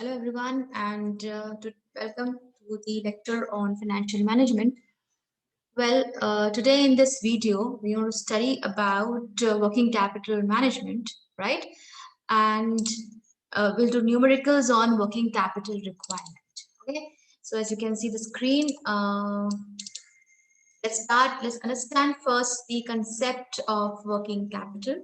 Hello everyone and welcome to the lecture on financial management. Today in this video we want to study about working capital management, right? And we'll do numericals on working capital requirement. Okay, so as you can see the screen, let's start. Let's understand first the concept of working capital.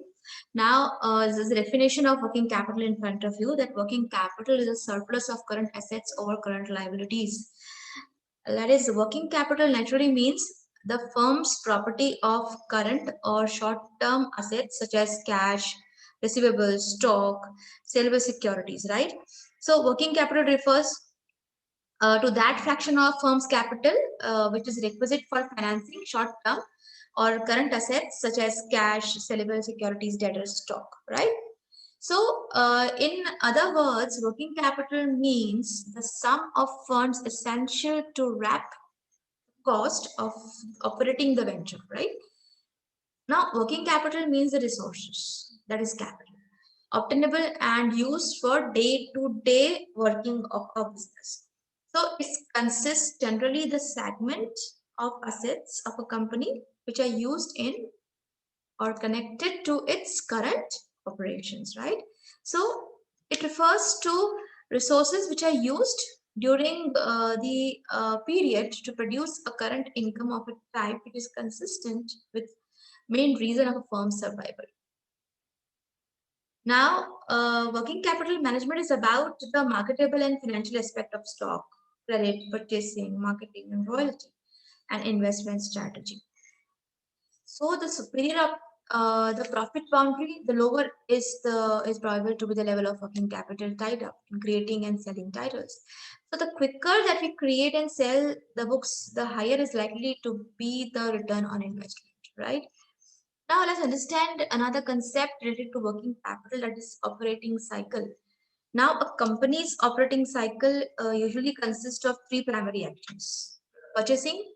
Now, this is the definition of working capital in front of you, that working capital is a surplus of current assets over current liabilities. That is, working capital naturally means the firm's property of current or short-term assets such as cash, receivables, stock, saleable securities, right? So, working capital refers to that fraction of firm's capital which is requisite for financing short-term or current assets such as cash, sellable securities, debtors, stock, right? So, in other words, working capital means the sum of funds essential to wrap cost of operating the venture, right? Now, working capital means the resources, that is capital, obtainable and used for day-to-day working of a business. So, it consists generally the segment of assets of a company which are used in or connected to its current operations, right? So it refers to resources which are used during the period to produce a current income of a type which is consistent with main reason of a firm's survival. Now, working capital management is about the marketable and financial aspect of stock, credit, purchasing, marketing, and royalty, and investment strategy. So the superior of the profit boundary, the lower is probable to be the level of working capital tied up in creating and selling titles. So the quicker that we create and sell the books, the higher is likely to be the return on investment, right? Now let's understand another concept related to working capital, that is operating cycle. Now a company's operating cycle usually consists of three primary actions: purchasing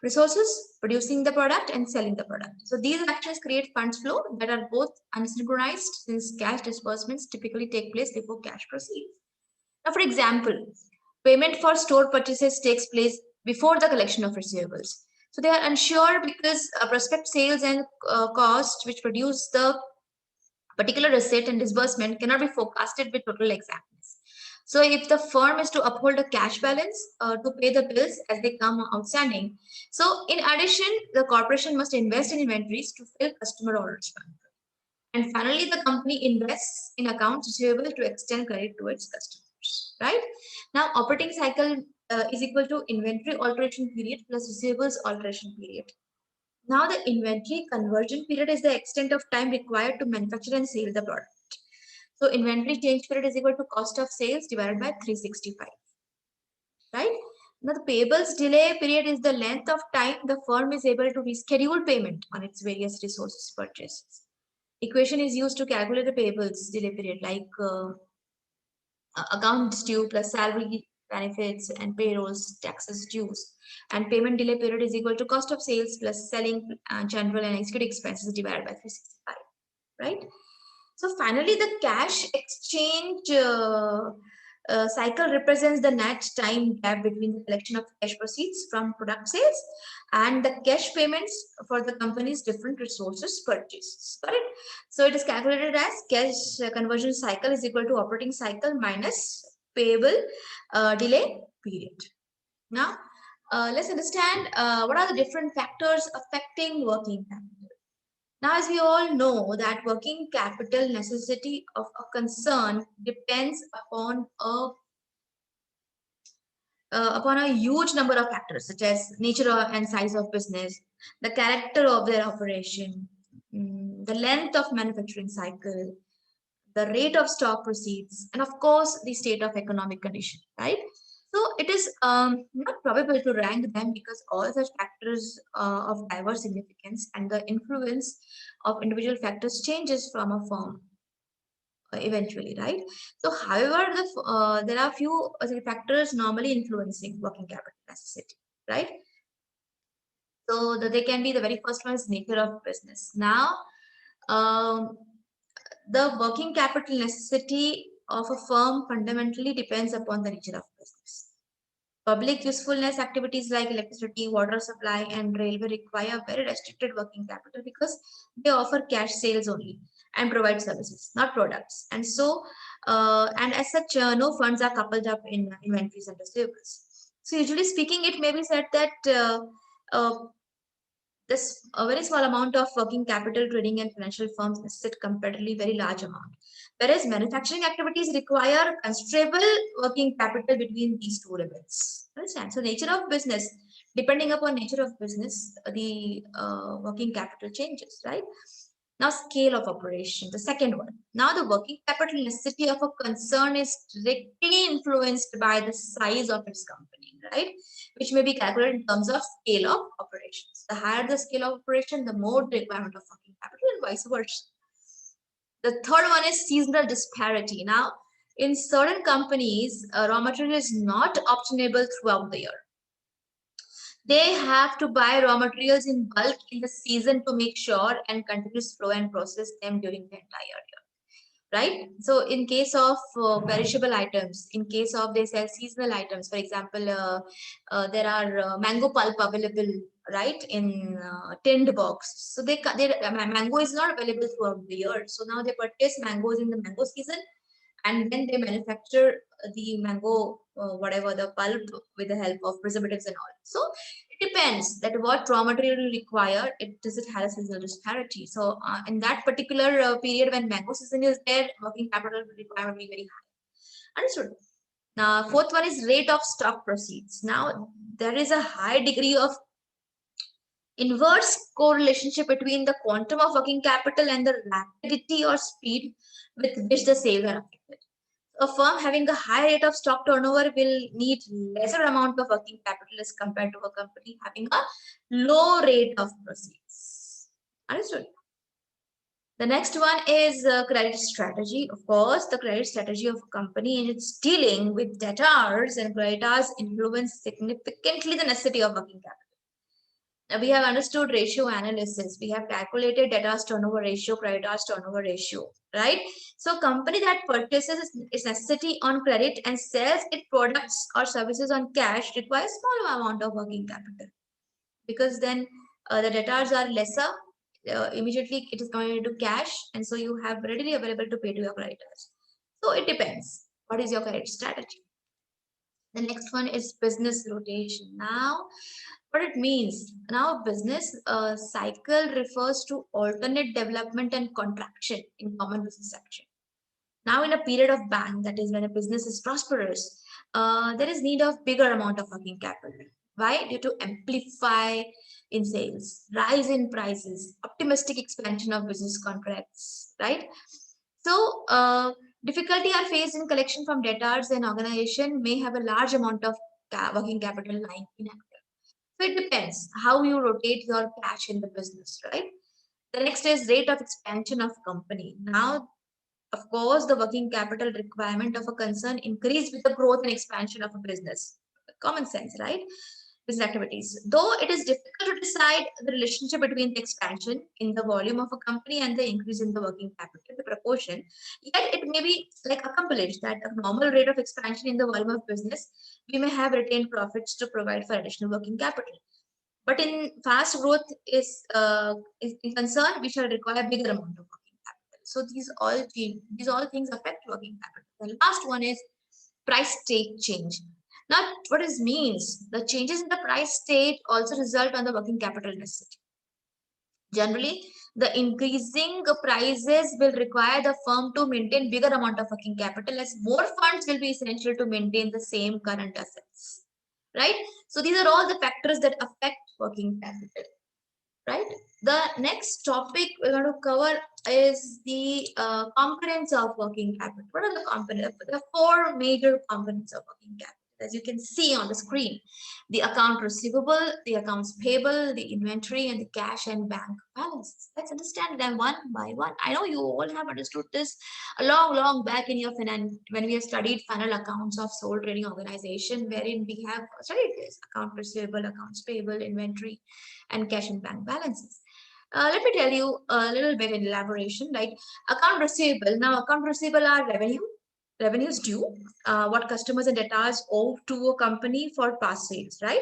resources, producing the product, and selling the product. So these actions create funds flow that are both unsynchronized, since cash disbursements typically take place before cash proceeds. Now, for example, payment for store purchases takes place before the collection of receivables. So they are unsure because prospect sales and cost which produce the particular receipt and disbursement cannot be forecasted with total exactness. So if the firm is to uphold a cash balance to pay the bills as they come outstanding, so in addition, the corporation must invest in inventories to fill customer orders. And finally, the company invests in accounts receivable to extend credit to its customers, right? Now, operating cycle is equal to inventory alteration period plus receivables alteration period. Now, the inventory conversion period is the extent of time required to manufacture and sell the product. So, inventory change period is equal to cost of sales divided by 365, right? Now, the payables delay period is the length of time the firm is able to reschedule payment on its various resources purchases. Equation is used to calculate the payables delay period, like accounts due plus salary, benefits, and payrolls, taxes dues. And payment delay period is equal to cost of sales plus selling, general and executive expenses divided by 365, right? So finally, the cash exchange cycle represents the net time gap between the collection of cash proceeds from product sales and the cash payments for the company's different resources purchases. Correct? So it is calculated as cash conversion cycle is equal to operating cycle minus payable delay period. Now, let's understand what are the different factors affecting working capital. Now, as we all know that working capital necessity of a concern depends upon a huge number of factors such as nature and size of business, the character of their operation, the length of manufacturing cycle, the rate of stock proceeds, and of course the state of economic condition, right? So it is not probable to rank them because all such factors of diverse significance and the influence of individual factors changes from a firm eventually, right? So however, there are few factors normally influencing working capital necessity, right? So they can be, the very first one is nature of business. Now, um, the working capital necessity of a firm fundamentally depends upon the nature of business. Public usefulness activities like electricity, water supply, and railway require very restricted working capital because they offer cash sales only and provide services, not products. And so, and as such, no funds are coupled up in inventories and receivables. So, usually speaking, it may be said that uh, this a very small amount of working capital trading and financial firms necessitate comparatively very large amount. Whereas manufacturing activities require considerable working capital between these two limits. Understand? So nature of business, depending upon nature of business, the working capital changes, right? Now, scale of operation, the second one. Now, the working capital necessity of a concern is directly influenced by the size of its company, right? Which may be calculated in terms of scale of operations. The higher the scale of operation, the more the requirement of working capital and vice versa. The third one is seasonal disparity. Now, in certain companies, raw material is not obtainable throughout the year. They have to buy raw materials in bulk in the season to make sure and continuous flow and process them during the entire year, right? So in case of perishable items, in case of they sell seasonal items, for example, there are mango pulp available, right, in tinned box. So mango is not available throughout the year. So now they purchase mangoes in the mango season, and then they manufacture the mango, whatever the pulp, with the help of preservatives and all. So it depends that what raw material you require. It does it have a seasonal disparity. So in that particular period when mango season is there, working capital requirement will be very high. Understood. Now, fourth one is rate of stock proceeds. Now, there is a high degree of inverse correlationship between the quantum of working capital and the rapidity or speed with which the sales are affected. A firm having a high rate of stock turnover will need lesser amount of working capital as compared to a company having a low rate of proceeds. Understood? The next one is credit strategy. Of course, the credit strategy of a company in its dealing with debtors and creditors influence significantly the necessity of working capital. Now, we have understood ratio analysis. We have calculated debtors turnover ratio, creditors turnover ratio, right? So company that purchases its necessity on credit and sells its products or services on cash requires small amount of working capital, because then the debtors are lesser. Immediately it is converted to cash, and so you have readily available to pay to your creditors. So it depends. What is your credit strategy? The next one is business rotation. Now, what it means? Now, business cycle refers to alternate development and contraction in common business action. Now, in a period of bank, that is when a business is prosperous, there is need of bigger amount of working capital. Why? Due to amplify in sales, rise in prices, optimistic expansion of business contracts, right? So, difficulty are faced in collection from debtors, and organization may have a large amount of working capital lying inactive. So it depends how you rotate your cash in the business, right? The next is rate of expansion of company. Now, of course, the working capital requirement of a concern increase with the growth and expansion of a business. Common sense, right? Business activities. Though it is difficult to decide the relationship between the expansion in the volume of a company and the increase in the working capital, the proportion, yet it may be like accomplished that a normal rate of expansion in the volume of business, we may have retained profits to provide for additional working capital. But in fast growth is in concern, we shall require bigger amount of working capital. So these all things affect working capital. The last one is price state change. Now, what this means, the changes in the price state also result on the working capital necessity. Generally, the increasing prices will require the firm to maintain bigger amount of working capital, as more funds will be essential to maintain the same current assets, right? So these are all the factors that affect working capital, right? The next topic we're going to cover is the components of working capital. What are the components? There are four major components of working capital, as you can see on the screen: the account receivable, the accounts payable, the inventory, and the cash and bank balances. Let's understand them one by one. I know you all have understood this a long back in your finance when we have studied final accounts of sole trading organization, wherein we have studied this: account receivable, accounts payable, inventory, and cash and bank balances. Let me tell you a little bit in elaboration, like account receivable. Now, account receivable are revenue, revenues due, what customers and debtors owe to a company for past sales, right?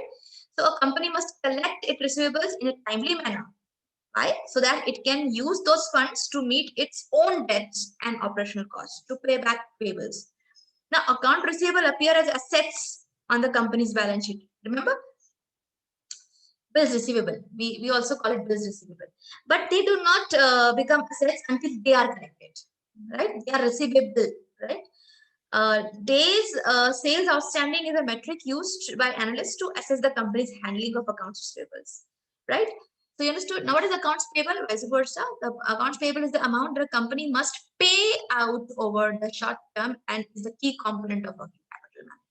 So a company must collect its receivables in a timely manner, right? So that it can use those funds to meet its own debts and operational costs to pay back payables. Now, account receivable appear as assets on the company's balance sheet. Remember, bills receivable. We also call it bills receivable, but they do not become assets until they are collected, right? They are receivable, right? Days sales outstanding is a metric used by analysts to assess the company's handling of accounts receivables, right? So you understood. Now, what is accounts payable? Vice versa. The accounts payable is the amount that a company must pay out over the short term and is the key component of working capital management.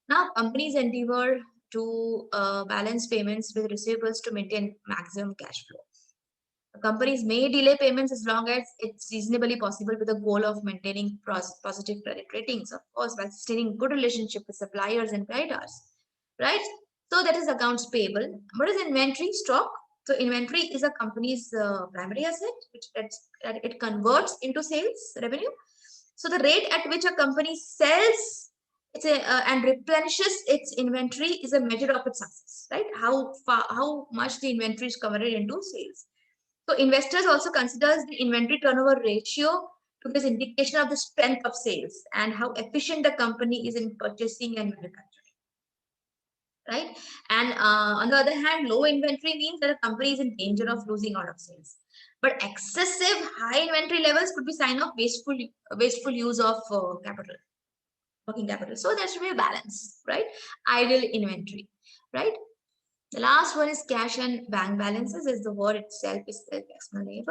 Now, companies endeavor to balance payments with receivables to maintain maximum cash flow. Companies may delay payments as long as it's reasonably possible with the goal of maintaining positive credit ratings, of course, by sustaining good relationship with suppliers and creditors, right? So that is accounts payable. What is inventory? Stock. So inventory is a company's primary asset, which it converts into sales revenue. So the rate at which a company sells and replenishes its inventory is a measure of its success, right? How much the inventory is converted into sales. So investors also considers the inventory turnover ratio to be an indication of the strength of sales and how efficient the company is in purchasing and manufacturing, right? And on the other hand, low inventory means that a company is in danger of losing out of sales. But excessive high inventory levels could be sign of wasteful use of capital, working capital. So there should be a balance, right? Idle inventory, right? The last one is cash and bank balances, as the word itself is self-explanatory.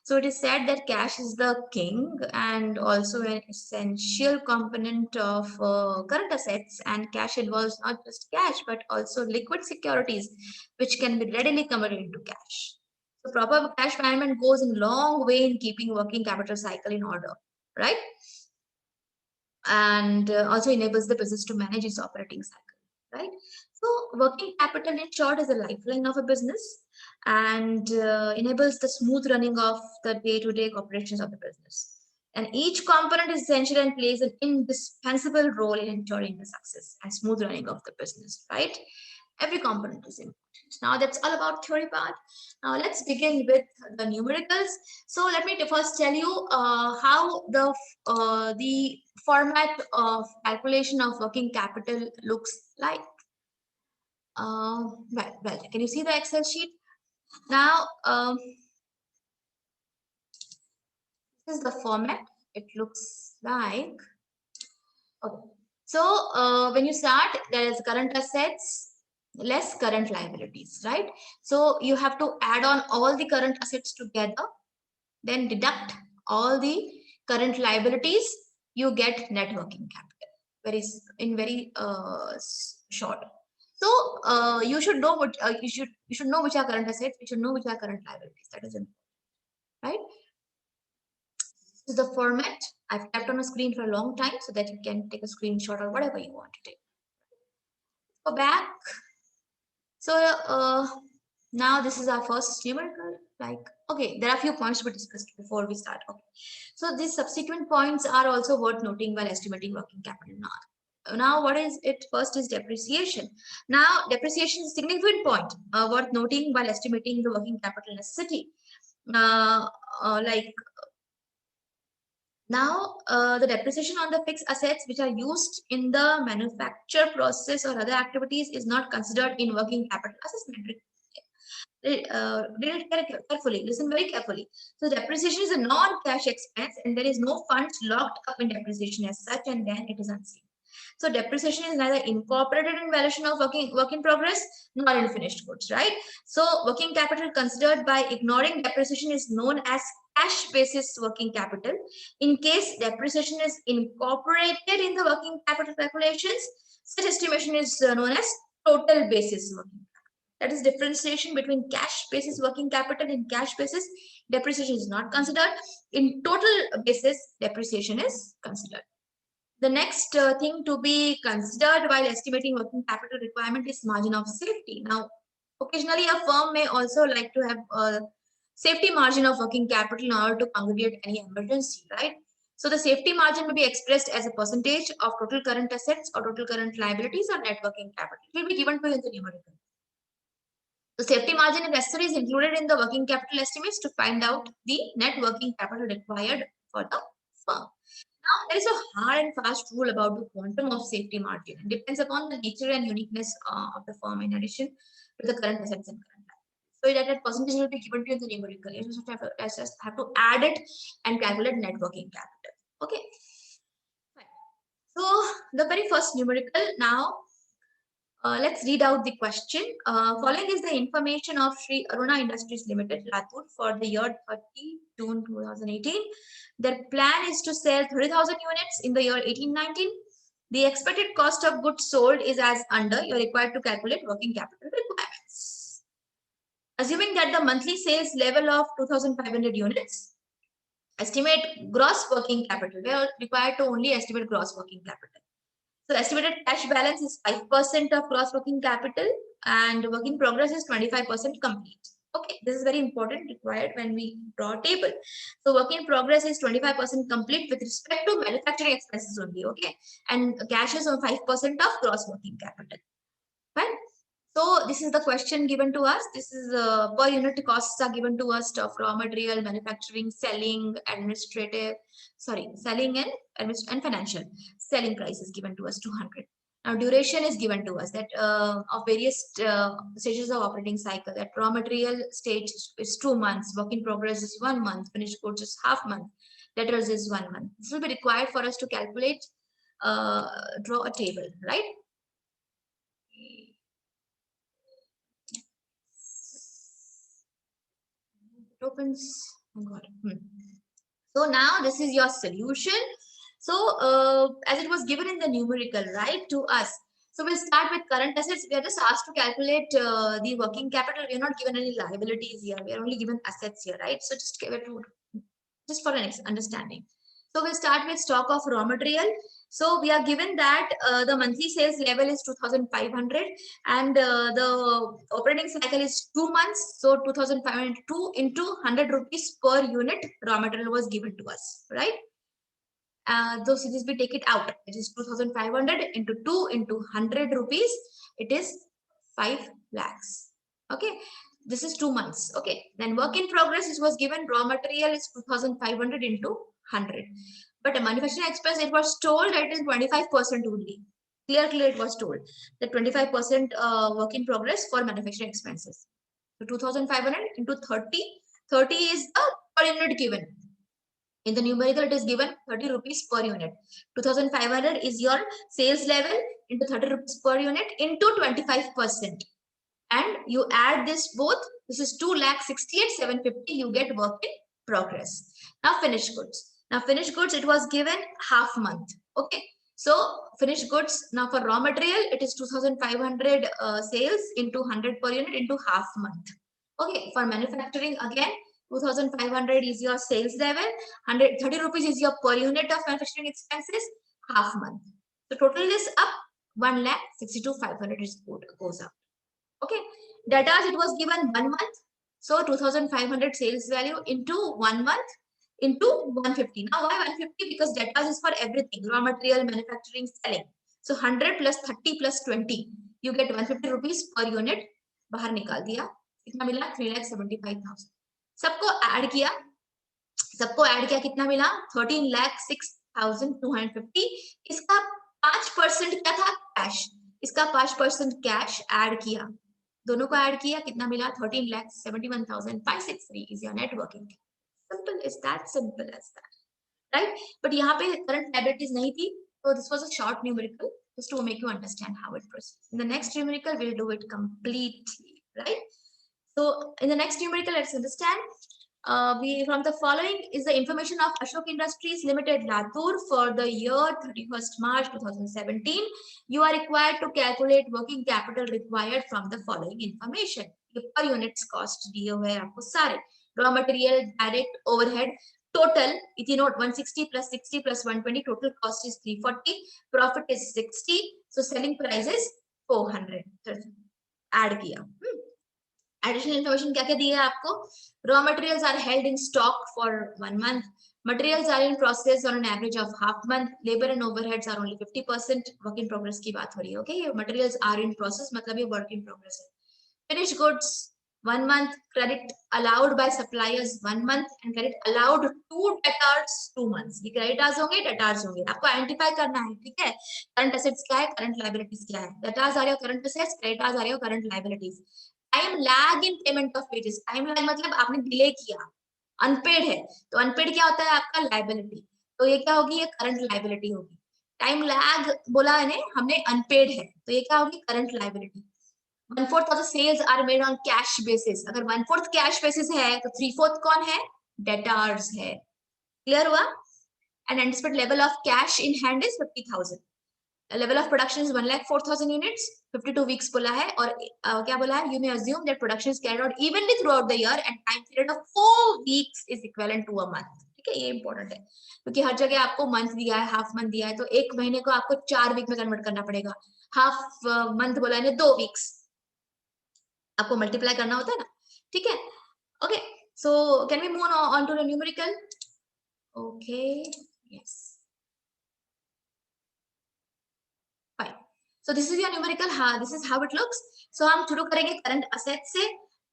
So it is said that cash is the king and also an essential component of current assets, and cash involves not just cash but also liquid securities which can be readily converted into cash. So proper cash management goes a long way in keeping working capital cycle in order, right? And also enables the business to manage its operating cycle, right? So working capital in short is a lifeline of a business and enables the smooth running of the day-to-day operations of the business. And each component is essential and plays an indispensable role in ensuring the success and smooth running of the business, right? Every component is important. Now that's all about theory part. Now let's begin with the numericals. So let me first tell you how the format of calculation of working capital looks like. Well, can you see the Excel sheet? Now, this is the format. It looks like, okay. So when you start, there is current assets less current liabilities, right? So you have to add on all the current assets together, then deduct all the current liabilities, you get net working capital. Very short. So you should know what you should know which are current assets, you should know which are current liabilities. That is important, right? This is the format I've kept on a screen for a long time so that you can take a screenshot or whatever you want to take. Go back. So now this is our first numerical. Like, okay, there are a few points to be discussed before we start. Okay, so these subsequent points are also worth noting while estimating working capital. Now, what is it? First is depreciation. Now, depreciation is a significant point worth noting while estimating the working capital necessity. Like now, the depreciation on the fixed assets which are used in the manufacture process or other activities is not considered in working capital assessment. Read it carefully, listen very carefully. So depreciation is a non-cash expense and there is no funds locked up in depreciation as such, and then it is unseen. So depreciation is neither incorporated in valuation of work in progress nor in finished goods, right? So working capital considered by ignoring depreciation is known as cash basis working capital. In case depreciation is incorporated in the working capital calculations, such estimation is known as total basis working capital. That is differentiation between cash basis working capital and cash basis depreciation is not considered. In total basis, depreciation is considered. The next thing to be considered while estimating working capital requirement is margin of safety. Now, occasionally a firm may also like to have a safety margin of working capital in order to congregate any emergency, right? So the safety margin may be expressed as a percentage of total current assets or total current liabilities or net working capital. It will be given to you in the numerical. The safety margin if necessary is included in the working capital estimates to find out the net working capital required for the firm. Now, there is a hard and fast rule about the quantum of safety margin. It depends upon the nature and uniqueness of the firm in addition to the current assets and current liabilities. So that percentage will be given to you in the numerical. You just have to add it and calculate net working capital. Okay. Fine. So the very first numerical now. Let's read out the question. Following is the information of Sri Aruna Industries Limited, Latur, for the year 30 June 2018. Their plan is to sell 30,000 units in the year 1819. The expected cost of goods sold is as under. You are required to calculate working capital requirements. Assuming that the monthly sales level of 2,500 units, estimate gross working capital. We are required to only estimate gross working capital. So estimated cash balance is 5% of gross working capital and work in progress is 25% complete. Okay, this is very important, required when we draw a table. So work in progress is 25% complete with respect to manufacturing expenses only. Okay, and cash is on 5% of gross working capital. Right. So this is the question given to us. This is per unit costs are given to us of raw material, manufacturing, selling, selling and financial. Selling price is given to us 200. Now duration is given to us that of various stages of operating cycle. That raw material stage is 2 months, work in progress is 1 month, finished goods is half month, debtors is 1 month. This will be required for us to calculate, draw a table, right? It opens. Oh God. So now this is your solution. So as it was given in the numerical, right, to us. So we'll start with current assets. We are just asked to calculate the working capital. We are not given any liabilities here. We are only given assets here, right? So just for an understanding. So we'll start with stock of raw material. So we are given that the monthly sales level is 2,500 and the operating cycle is 2 months. So 2,502 into 100 rupees per unit raw material was given to us, right? Those cities we take it out. It is 2,500 into 2 into 100 rupees. It is 5 lakhs. Okay. This is 2 months. Okay. Then work in progress is was given. Raw material is 2,500 into 100. But a manufacturing expense, it was told that it is 25% only. Clearly, it was told that 25% work in progress for manufacturing expenses. So 2,500 into 30. 30 is the per unit given. In the numerical, it is given 30 rupees per unit. 2,500 is your sales level into 30 rupees per unit into 25%. And you add this both. This is 2,68,750. You get work in progress. Now finished goods. Now finished goods, it was given half month. Okay. So finished goods, now for raw material, it is 2,500 sales into 100 per unit into half month. Okay. For manufacturing, again, 2,500 is your sales level. 130 rupees is your per unit of manufacturing expenses, half month. So total is up 1,62,500 goes up. Okay, data it was given 1 month. So 2,500 sales value into 1 month into 150. Now why 150? Because data is for everything, raw material, manufacturing, selling. So 100 plus 30 plus 20, you get 150 rupees per unit. बाहर निकाल दिया, कितना मिला? 3,75,000. सबको add किया, कितना मिला? 13,06,250. इसका 5% क्या था? कैश. इसका 5% कैश ऐड किया, दोनों को ऐड किया, कितना मिला? 13,71,563 is your net working. Simple is that, simple as that, right? But यहाँ पे current liabilities नहीं थी, so this was a short numerical just to make you understand how it proceeds. In the next numerical, we'll do it completely, right? So in the next numerical, let's understand. From the following is the information of Ashok Industries Limited, Latur, for the year 31st March 2017. You are required to calculate working capital required from the following information. Per units cost दिए हुए हैं आपको सारे. Raw material, direct, overhead, total. If you note 160 plus 60 plus 120, total cost is 340. Profit is 60. So selling price is 400. Add किया. Additional information क्या क्या दी है आपको? Raw materials are held in stock for 1 month. Materials are in process on an average of half month. Labour and overheads are only 50%. Work in progress की बात हो रही है. ओके, ये मटेरियल्स आर इन प्रोसेस मतलब ये work in progress है. Finished goods 1 month, credit allowed by suppliers 1 month, and credit allowed to debtors 2 months. ये creditors होंगे, debtors होंगे, आपको आइडेंटिफाई करना है. ठीक है, करंट एसेट्स क्या है, करंट लाइबिलिटीज क्या है. debtors are your current assets, creditors are your current liabilities. Time lag in payment of wages. Time lag मतलब आपने डिले किया, अनपेड है, तो अनपेड क्या होता है आपका, लाइबिलिटी. तो ये क्या होगी, ये करंट लाइबिलिटी होगी. टाइम लैग बोला है हमने अनपेड है, तो ये क्या होगी, current liability. 1/4 of the sales are made on cash basis. अगर 1/4 कैश बेसिस है तो 3/4 कौन है, डेटार्स है. क्लियर हुआ? And anticipated level of cash in hand is 50,000. Level of production is 1,04,000 units. 52 weeks बोला है. और क्या बोला है, you may assume that production is carried out evenly throughout the year and time period of 4 weeks is equivalent to a month. ठीक है, ये important है क्योंकि हर जगह आपको मंथ दिया है, हाफ मंथ दिया है, तो एक महीने को आपको 4 वीक में कन्वर्ट करना पड़ेगा. हाफ मंथ बोला है 2 वीक्स, आपको मल्टीप्लाई करना होता है ना. ठीक है, okay. So can we move on to the numerical? Okay, yes, fine. So this is your numerical. हाँ, this is how it looks. So हम शुरू करेंगे करंट असेट से.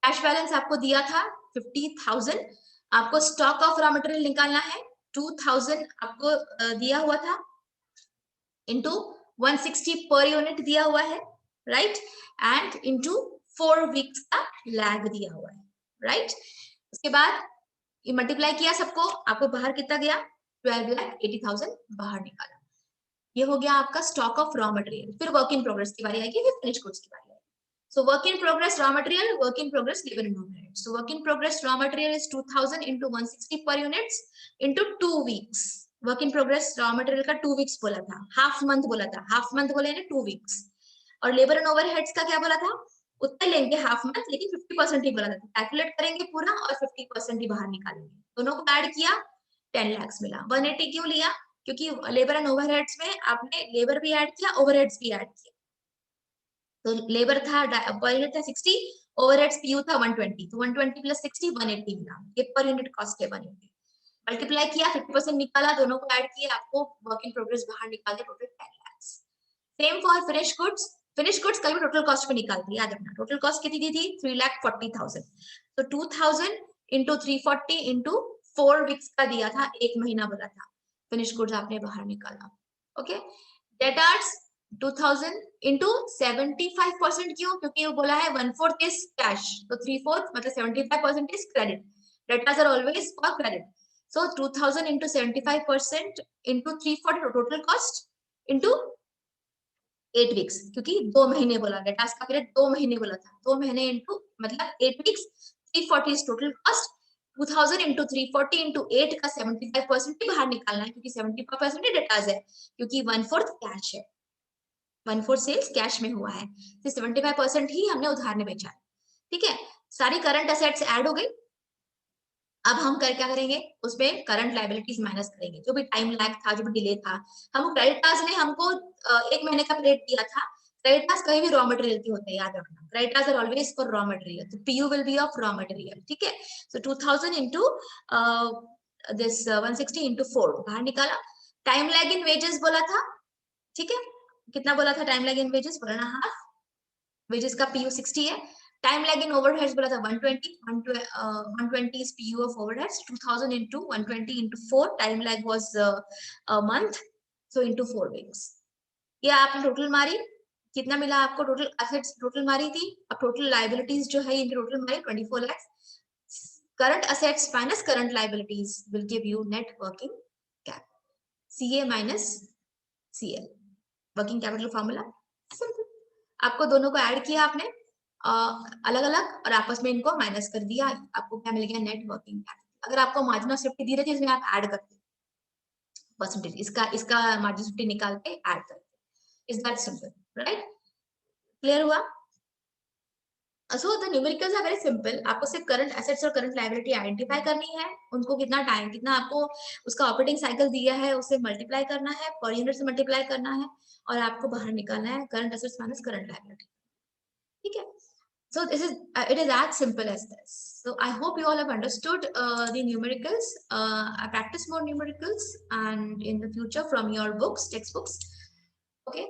कैश बैलेंस आपको दिया था 50,000. आपको स्टॉक ऑफ रॉ मटेरियल निकालना है 2,000 आपको दिया हुआ था, इंटू 160 पर यूनिट दिया हुआ है, राइट, एंड इंटू 4 वीक्स का लैग दिया हुआ है, राइट. उसके बाद ये मल्टीप्लाई किया सबको, आपको बाहर कितना गया, 12,80,000 बाहर निकाला. ये हो गया आपका स्टॉक ऑफ रॉ मटेरियल. फिर वर्क इन प्रोग्रेस की बारी आएगी, फिर फिनिश गुड्स की बारी आएगी. So work in progress raw material, work in progress labor and overhead. So work in progress raw material is 2,000 into 160 per units into 2 weeks. Work in progress raw material का 2 weeks बोला था, half month बोला था, half month बोले ना 2 weeks. और labor and overheads का क्या बोला था, उतना लेंगे हाफ मंथ, लेकिन 50% ही बोला था. कैलकुलेट करेंगे पूरा और 50% ही बाहर निकालेंगे. दोनों को ऐड किया, 10 lakhs मिला. 180 क्यों लिया, क्योंकि लेबर एंड ओवरहेड्स में आपने लेबर भी ऐड किया, ओवरहेड्स भी ऐड किया. तो लेबर था पर यूनिट था 60, ओवरहेड्स पीयू था 120, तो 120 प्लस 60 180 मिला. ये पर यूनिट कॉस्ट है 180. मल्टीप्लाई किया, 50% निकाला, दोनों को ऐड किया, आपको वर्क इन प्रोग्रेस बाहर निकाल दिया, total 10 lakhs. Same for finish goods. Finish goods का भी टोटल कॉस्ट पे निकालते, याद रखना. टोटल कॉस्ट कितनी दी थी, 3,40,000. तो 2,000 इंटू 340 इंटू 4 वीक्स का दिया था, एक महीना बोला था. फिनिश गुड्स आपने बाहर निकाला. ओके, डेटार्स 2,000 इंटू 75% क्यों, क्योंकि वो बोला है 1/4 इज कैश, तो 3/4 मतलब 75% is credit. Debtors are always for credit. So 2,000 into 75% into 340 total cost into 8 weeks, क्योंकि 2 महीने बोला, डेटार्स का पीरियड 2 महीने बोला था, 2 महीने इंटू मतलब 8 weeks. 340 is total cost. 2,000 into 340 into 8 का 75% ही बाहर निकालना है, क्योंकि 75% ही डेटार्स है, क्योंकि 1/4 कैश है, 1/4 सेल्स कैश में हुआ है, तो 75% ही हमने उधार में बेचा. ठीक है, सारी करंट असेट्स ऐड हो गई. अब हम क्या करेंगे, उसमें करंट लाइबिलिटीज माइनस करेंगे, जो भी टाइम लैग था, जो भी डिले था. हम क्रेडिटर्स ने हमको 1 महीने का पीरियड दिया था. क्रेडिटर्स कहीं भी रॉ मटेरियल के होते हैं, याद रखना. Creditors are always for raw material, तो PU will be of raw material. ठीक है, सो 2,000 इंटू दिस 160 इंटू 4 बाहर निकाला. टाइम लैग इन वेजेस बोला था. ठीक है, कितना बोला था time lag in wages, 1.5. Wages का पीयू 60 है. टाइम लैग इन ओवरहेड्स बोला था 120. 120 is PU of overheads. 2,000 into 120 into 4. Time lag was a month. So into 4 weeks. ये आपने टोटल मारी, कितना मिला आपको, टोटल असेट्स टोटल मारी थी. अब टोटल लाइबिलिटीज जो है इनकी टोटल मारी 24 lakhs. Current assets minus current liabilities will give you net working cap. CA minus CL. Working capital formula simple. आपको दोनों को ऐड किया आपने अलग अलग और आपस में इनको माइनस कर दिया, आपको क्या मिल गया, नेट वर्किंग कैपिटल. अगर आपको मार्जिन ऑफ सेफ्टी दी रहती है, इसमें आप ऐड करते परसेंटेज, इसका इसका मार्जिन सेफ्टी निकालते ऐड करते. Is that simple, right? Clear हुआ? So the numericals are very simple. आपको सिर्फ करंट एसेट्स और करंट लायबिलिटी आइडेंटिफाई करनी है, उनको कितना टाइम, कितना आपको उसका ऑपरेटिंग साइकिल दिया है, उसे मल्टीप्लाई करना है, पर यूनिट से मल्टीप्लाई करना है, और आपको बाहर निकालना है current assets minus current liability. ठीक है, So this is it is as simple as this. So I hope you all have understood the numericals. Practice more numericals and in the future from your books, textbooks. Okay.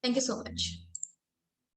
Thank you so much.